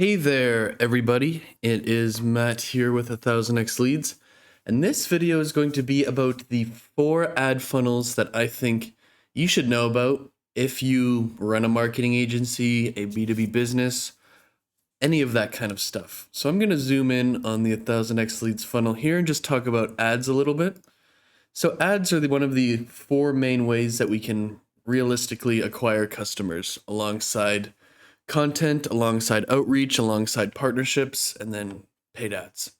Hey there, everybody. It is Matt here with 1000x Leads, and this video is going to be about the 4 ad funnels that I think you should know about if you run a marketing agency, a B2B business, any of that kind of stuff. So I'm going to zoom in on the 1000x Leads funnel here and just talk about ads a little bit. So ads are one of the 4 main ways that we can realistically acquire customers alongside content, alongside outreach, alongside partnerships, and then paid ads.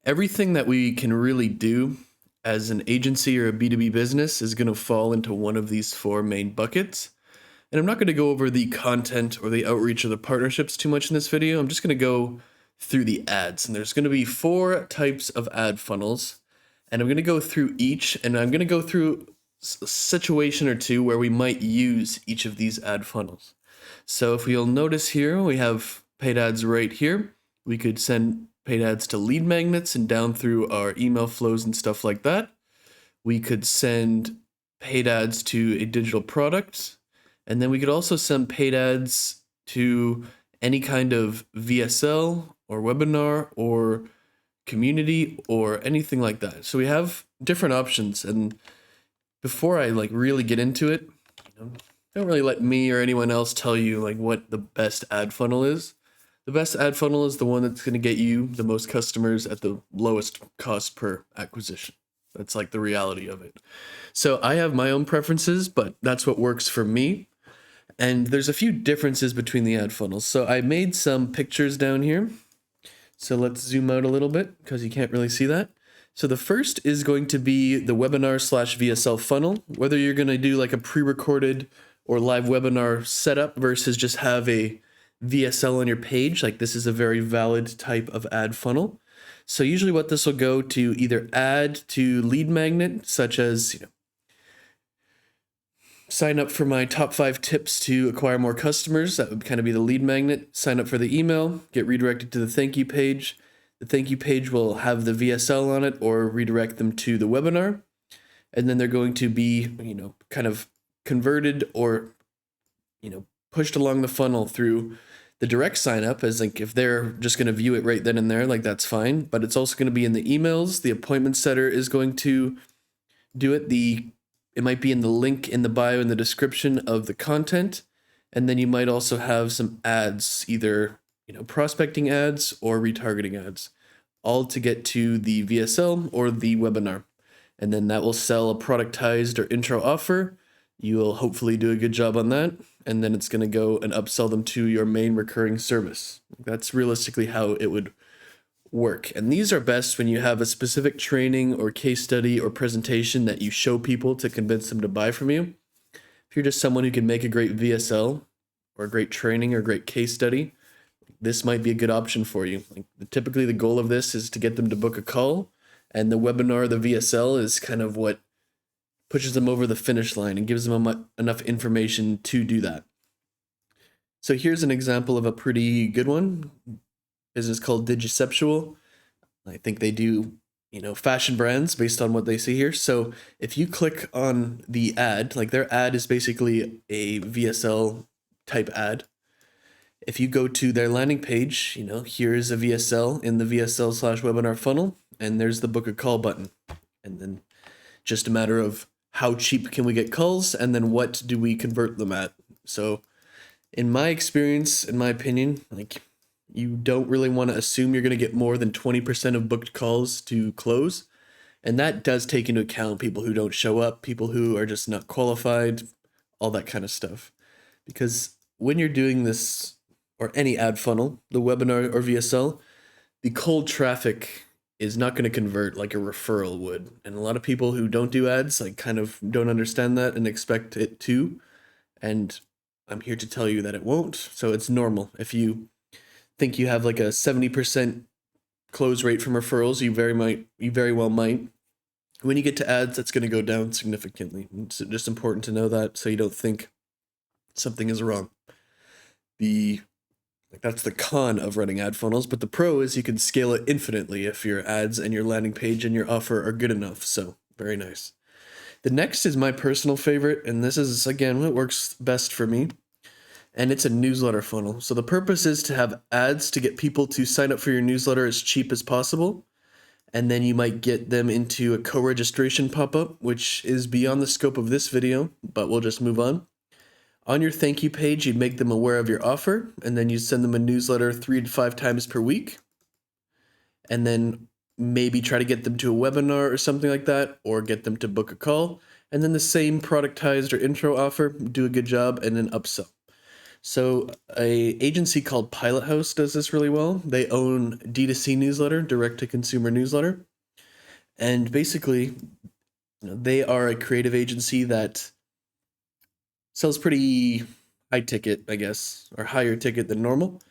Everything that we can really do as an agency or a B2B business is going to fall into one of these 4 main buckets. And I'm not going to go over the content or the outreach or the partnerships too much in this video. I'm just going to go through the ads. And there's going to be 4 types of ad funnels. And I'm going to go through each, and I'm going to go through a situation or two where we might use each of these ad funnels. So if you'll notice here, we have paid ads right here. We could send paid ads to lead magnets and down through our email flows and stuff like that. We could send paid ads to a digital product. And then we could also send paid ads to any kind of VSL or webinar or community or anything like that. So we have different options. And before I really get into it, don't really let me or anyone else tell you what the best ad funnel is. The best ad funnel is the one that's going to get you the most customers at the lowest cost per acquisition. That's the reality of it. So I have my own preferences, but that's what works for me. And there's a few differences between the ad funnels. So I made some pictures down here. So let's zoom out a little bit because you can't really see that. So the first is going to be the webinar/VSL funnel, whether you're going to do a pre-recorded or live webinar setup versus just have a VSL on your page. This is a very valid type of ad funnel. So usually what this will go to either add to lead magnet, such as, sign up for my top 5 tips to acquire more customers. That would kind of be the lead magnet. Sign up for the email, get redirected to the thank you page. The thank you page will have the VSL on it or redirect them to the webinar. And then they're going to be, kind of converted or, pushed along the funnel through the direct sign up, as if they're just going to view it right then and there, that's fine. But it's also going to be in the emails. The appointment setter is going to do it. It might be in the link in the bio in the description of the content. And then you might also have some ads, either, prospecting ads or retargeting ads, all to get to the VSL or the webinar. And then that will sell a productized or intro offer. You will hopefully do a good job on that. And then it's going to go and upsell them to your main recurring service. That's realistically how it would work. And these are best when you have a specific training or case study or presentation that you show people to convince them to buy from you. If you're just someone who can make a great VSL or a great training or great case study, this might be a good option for you. Typically the goal of this is to get them to book a call, and the webinar, the VSL, is kind of what pushes them over the finish line and gives them enough information to do that. So here's an example of a pretty good one. Business called Digiceptual. I think they do, fashion brands based on what they see here. So if you click on the ad, their ad is basically a VSL type ad. If you go to their landing page, here's a VSL in the VSL/webinar funnel, and there's the book a call button. And then just a matter of how cheap can we get calls, and then what do we convert them at. So in my experience, in my opinion, you don't really want to assume you're going to get more than 20% of booked calls to close. And that does take into account people who don't show up, people who are just not qualified, all that kind of stuff. Because when you're doing this, or any ad funnel, the webinar or VSL, the cold traffic is not going to convert like a referral would. And a lot of people who don't do ads kind of don't understand that and expect it to. And I'm here to tell you that it won't. So it's normal. If you think you have a 70% close rate from referrals, you very well might. When you get to ads, that's going to go down significantly. It's just important to know that so you don't think something is wrong. That's the con of running ad funnels, but the pro is you can scale it infinitely if your ads and your landing page and your offer are good enough. So very nice. The next is my personal favorite, and this is, again, what works best for me. and it's a newsletter funnel. So the purpose is to have ads to get people to sign up for your newsletter as cheap as possible. And then you might get them into a co-registration pop-up, which is beyond the scope of this video, but we'll just move on. On your thank you page, you'd make them aware of your offer, and then you send them a newsletter 3 to 5 times per week. And then maybe try to get them to a webinar or something like that, or get them to book a call. And then the same productized or intro offer, do a good job, and then upsell. So a agency called Pilot House does this really well. They own D2C newsletter, direct to consumer newsletter. And basically, they are a creative agency that sells pretty high ticket, I guess, or higher ticket than normal.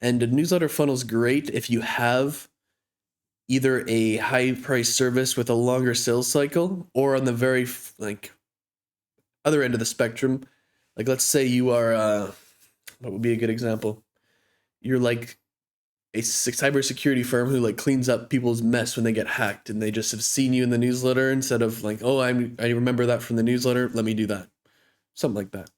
And a newsletter funnel is great if you have either a high price service with a longer sales cycle, or on the very other end of the spectrum, like let's say you are what would be a good example? You're like a cybersecurity firm who like cleans up people's mess when they get hacked, and they just have seen you in the newsletter instead of like, oh, I remember that from the newsletter, let me do that. Something like that.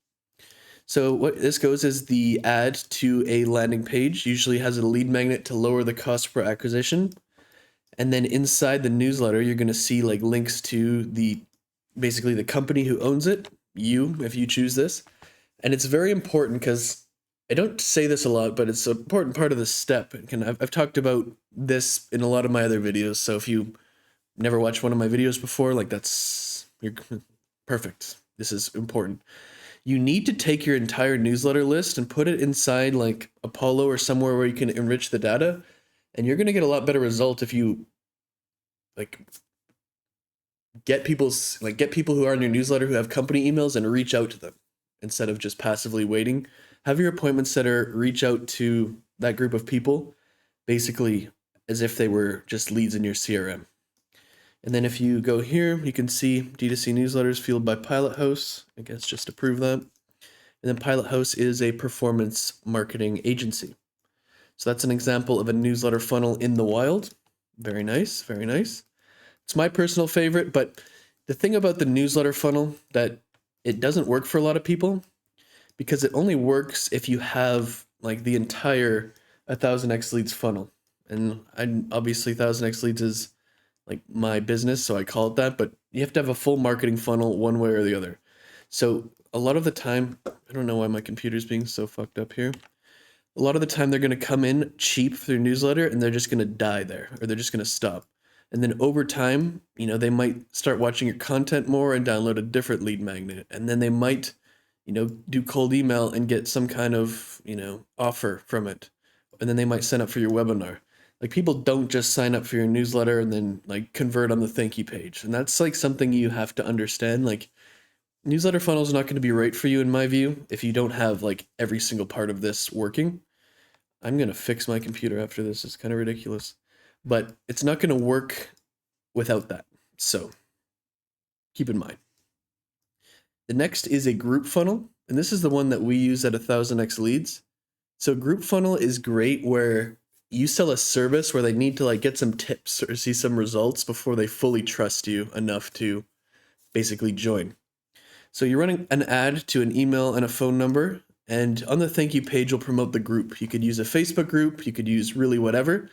So what this goes is the ad to a landing page usually has a lead magnet to lower the cost per acquisition. And then inside the newsletter, you're going to see like links to basically the company who owns it, you, if you choose this. And it's very important because I don't say this a lot, but it's an important part of this step. And I've talked about this in a lot of my other videos. So if you never watched one of my videos before, like you're perfect. This is important. You need to take your entire newsletter list and put it inside like Apollo or somewhere where you can enrich the data. And you're going to get a lot better result if you like get people who are in your newsletter who have company emails and reach out to them instead of just passively waiting. Have your appointment setter reach out to that group of people basically as if they were just leads in your CRM. And then if you go here, you can see D2C newsletters fueled by Pilot House, I guess just to prove that. And then Pilot House is a performance marketing agency. So that's an example of a newsletter funnel in the wild. Very nice, very nice. It's my personal favorite, but the thing about the newsletter funnel that it doesn't work for a lot of people because it only works if you have like the entire 1000x leads funnel. And obviously 1000x leads is like my business, so I call it that, but you have to have a full marketing funnel one way or the other. So a lot of the time, I don't know why my computer's being so fucked up here. A lot of the time they're going to come in cheap through newsletter and they're just going to die there, or they're just going to stop. And then over time, they might start watching your content more and download a different lead magnet. And then they might, do cold email and get some kind of, offer from it. And then they might sign up for your webinar. Like people don't just sign up for your newsletter and then like convert on the thank you page. And that's like something you have to understand. Like newsletter funnel is not going to be right for you in my view if you don't have like every single part of this working. I'm going to fix my computer after this. It's kind of ridiculous, but it's not going to work without that. So keep in mind. The next is a group funnel. And this is the one that we use at 1000x leads. So group funnel is great where you sell a service where they need to like get some tips or see some results before they fully trust you enough to basically join. So you're running an ad to an email and a phone number. And on the thank you page, you'll promote the group. You could use a Facebook group. You could use really whatever.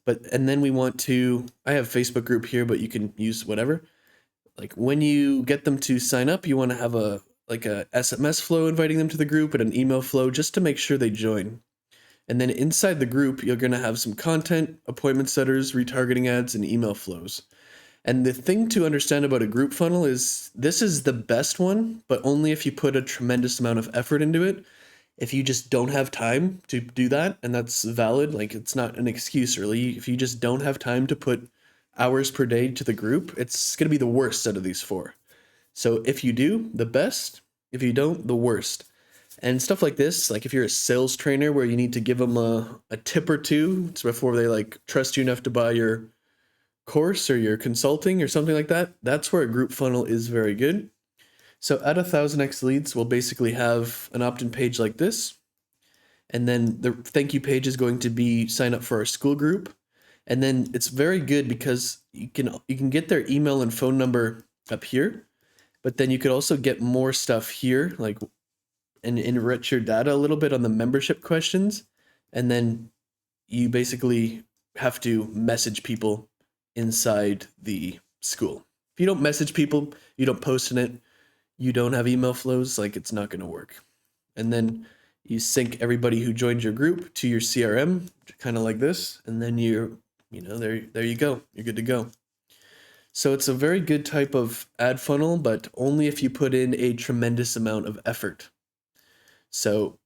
And then I have Facebook group here, but you can use whatever. Like when you get them to sign up, you want to have a SMS flow inviting them to the group and an email flow just to make sure they join. And then inside the group, you're going to have some content, appointment setters, retargeting ads, and email flows. And the thing to understand about a group funnel is this is the best one, but only if you put a tremendous amount of effort into it. If you just don't have time to do that, and that's valid, like it's not an excuse really. If you just don't have time to put hours per day to the group, it's going to be the worst out of these four. So if you do, the best. If you don't, the worst. And stuff like this, like if you're a sales trainer where you need to give them a tip or two before they like trust you enough to buy your course or your consulting or something like that, that's where a group funnel is very good. So at 1000x leads, we'll basically have an opt-in page like this. And then the thank you page is going to be sign up for our school group. And then it's very good because you can get their email and phone number up here, but then you could also get more stuff here, like and enrich your data a little bit on the membership questions. And then you basically have to message people inside the school. If you don't message people, you don't post in it, you don't have email flows, like it's not going to work. And then you sync everybody who joined your group to your CRM, kind of like this, and then there you go. You're good to go. So it's a very good type of ad funnel, but only if you put in a tremendous amount of effort. So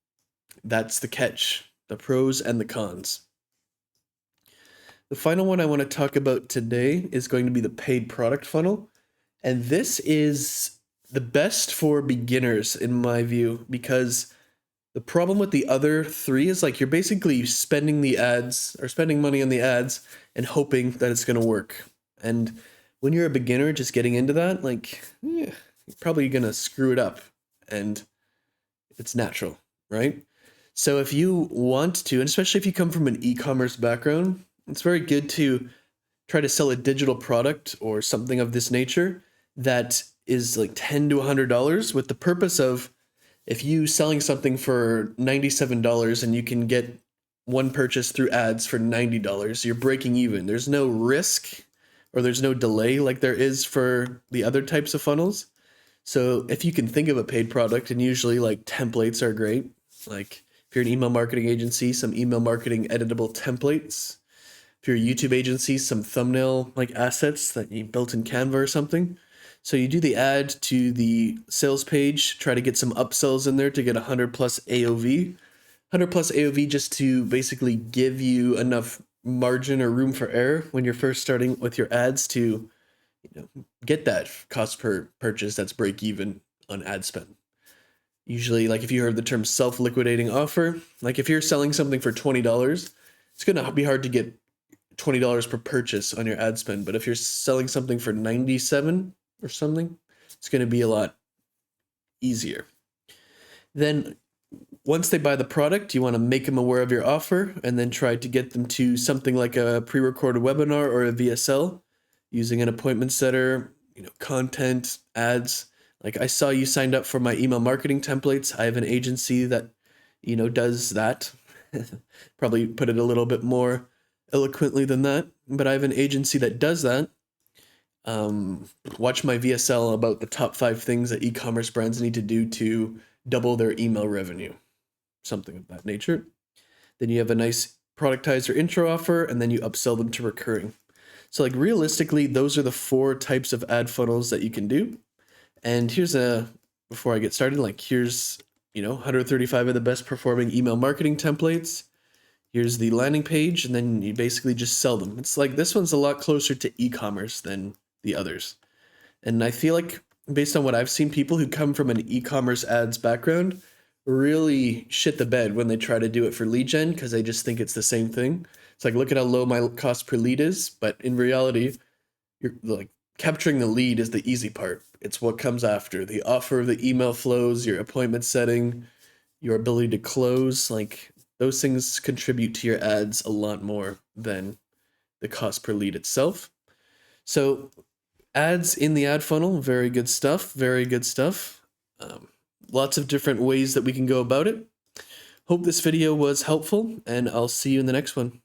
that's the catch, the pros and the cons. The final one I want to talk about today is going to be the paid product funnel. And this is the best for beginners in my view, because the problem with the other three is like you're basically spending the ads or spending money on the ads and hoping that it's going to work. And when you're a beginner just getting into that, like you're probably going to screw it up, and it's natural, right? So if you want to, and especially if you come from an e-commerce background, it's very good to try to sell a digital product or something of this nature that is like $10 to $100 with the purpose of, if you selling something for $97 and you can get one purchase through ads for $90, you're breaking even. There's no risk or there's no delay like there is for the other types of funnels. So if you can think of a paid product, and usually like templates are great. Like if you're an email marketing agency, some email marketing editable templates. If you're a YouTube agency, some thumbnail like assets that you built in Canva or something. So you do the ad to the sales page, try to get some upsells in there to get 100 plus AOV. 100 plus AOV just to basically give you enough margin or room for error when you're first starting with your ads to get that cost per purchase that's break even on ad spend. Usually, like if you heard the term self-liquidating offer, like if you're selling something for $20, it's going to be hard to get $20 per purchase on your ad spend. But if you're selling something for 97 or something, it's going to be a lot easier. Then once they buy the product, you want to make them aware of your offer and then try to get them to something like a pre-recorded webinar or a VSL using an appointment setter, content, ads. Like I saw you signed up for my email marketing templates. I have an agency that, does that. Probably put it a little bit more eloquently than that, but I have an agency that does that. Watch my VSL about the top 5 things that e-commerce brands need to do to double their email revenue, something of that nature. Then you have a nice productize or intro offer, and then you upsell them to recurring. So like realistically, those are the 4 types of ad funnels that you can do. And before I get started, here's 135 of the best performing email marketing templates. Here's the landing page, and then you basically just sell them. It's like this one's a lot closer to e-commerce than the others. And I feel like based on what I've seen, people who come from an e-commerce ads background really shit the bed when they try to do it for lead gen, because they just think it's the same thing. It's like, look at how low my cost per lead is. But in reality, you're like capturing the lead is the easy part. It's what comes after: the offer, the email flows, your appointment setting, your ability to close. Like those things contribute to your ads a lot more than the cost per lead itself. So ads in the ad funnel, very good stuff, very good stuff. Lots of different ways that we can go about it. Hope this video was helpful, and I'll see you in the next one.